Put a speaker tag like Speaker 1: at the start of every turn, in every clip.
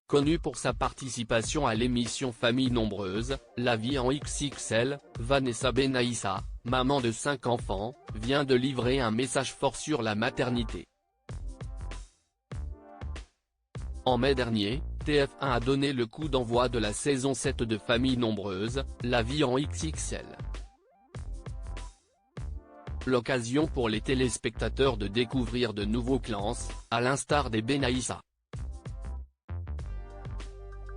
Speaker 1: Connue pour sa participation à l'émission Famille nombreuse, La vie en XXL, Vanessa Benaïssa, maman de 5 enfants, vient de livrer un message fort sur la maternité. En mai dernier, TF1 a donné le coup d'envoi de la saison 7 de Famille nombreuse, La vie en XXL. L'occasion pour les téléspectateurs de découvrir de nouveaux clans, à l'instar des Benaïssa.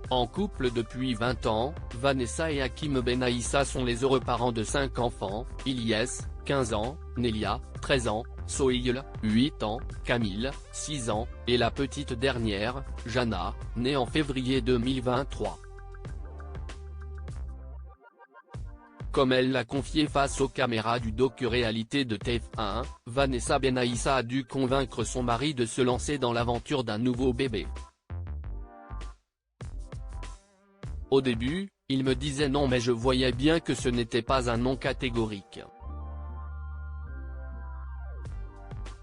Speaker 1: En couple depuis 20 ans, Vanessa et Hakim Benaïssa sont les heureux parents de 5 enfants, Ilyes, 15 ans, Nelia, 13 ans, Sohail, 8 ans, Camille, 6 ans, et la petite dernière, Jana, née en février 2023. Comme elle l'a confié face aux caméras du docu-réalité de TF1, Vanessa Benaïssa a dû convaincre son mari de se lancer dans l'aventure d'un nouveau bébé. Au début, il me disait non mais je voyais bien que ce n'était pas un non catégorique.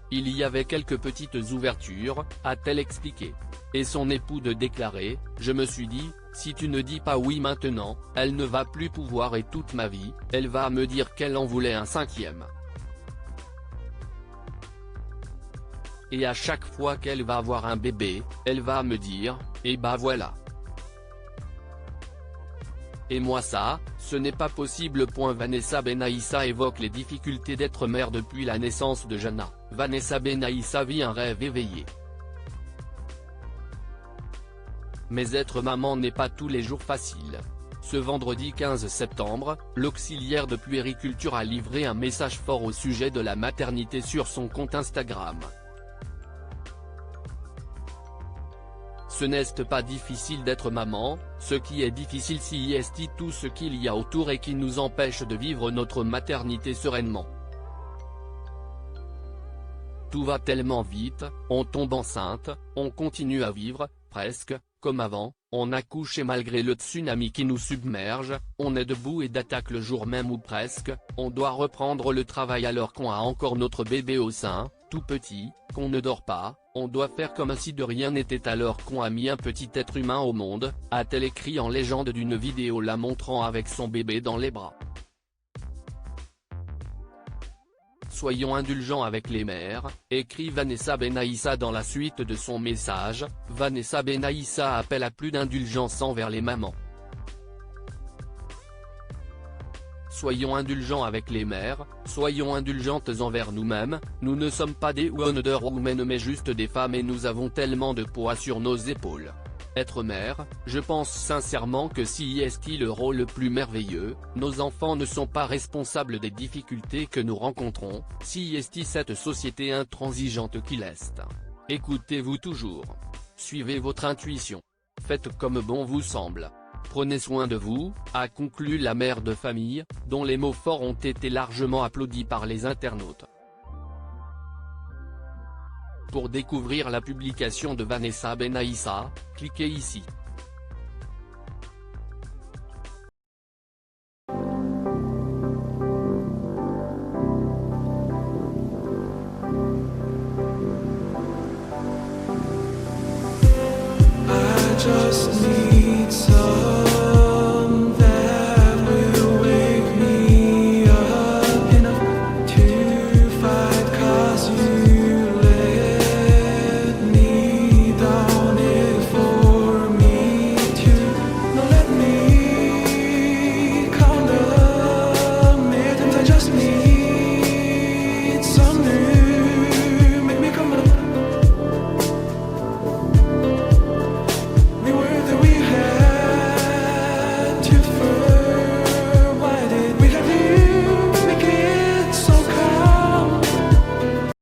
Speaker 1: Il y avait quelques petites ouvertures, a-t-elle expliqué. Et son époux de déclarer, je me suis dit, si tu ne dis pas oui maintenant, elle ne va plus pouvoir et toute ma vie, elle va me dire qu'elle en voulait un 5e. Et à chaque fois qu'elle va avoir un bébé, elle va me dire, et bah voilà. Et moi ça, ce n'est pas possible. Vanessa Benaïssa évoque les difficultés d'être mère depuis la naissance de Jana. Vanessa Benaïssa vit un rêve éveillé. Mais être maman n'est pas tous les jours facile. Ce vendredi 15 septembre, l'auxiliaire de puériculture a livré un message fort au sujet de la maternité sur son compte Instagram. Ce n'est pas difficile d'être maman, ce qui est difficile c'est tout ce qu'il y a autour et qui nous empêche de vivre notre maternité sereinement. Tout va tellement vite, on tombe enceinte, on continue à vivre, presque, comme avant, on accouche et malgré le tsunami qui nous submerge, on est debout et d'attaque le jour même ou presque, on doit reprendre le travail alors qu'on a encore notre bébé au sein, tout petit, qu'on ne dort pas, on doit faire comme si de rien n'était alors qu'on a mis un petit être humain au monde, a-t-elle écrit en légende d'une vidéo la montrant avec son bébé dans les bras. Soyons indulgents avec les mères, écrit Vanessa Benaïssa dans la suite de son message. Vanessa Benaïssa appelle à plus d'indulgence envers les mamans. Soyons indulgents avec les mères, soyons indulgentes envers nous-mêmes, nous ne sommes pas des Wonder Woman mais juste des femmes et nous avons tellement de poids sur nos épaules. Être mère, je pense sincèrement que si est le rôle le plus merveilleux, nos enfants ne sont pas responsables des difficultés que nous rencontrons, si est cette société intransigeante qu'il est. Écoutez-vous toujours. Suivez votre intuition. Faites comme bon vous semble. Prenez soin de vous, a conclu la mère de famille, dont les mots forts ont été largement applaudis par les internautes. Pour découvrir la publication de Vanessa Benaïssa, cliquez ici.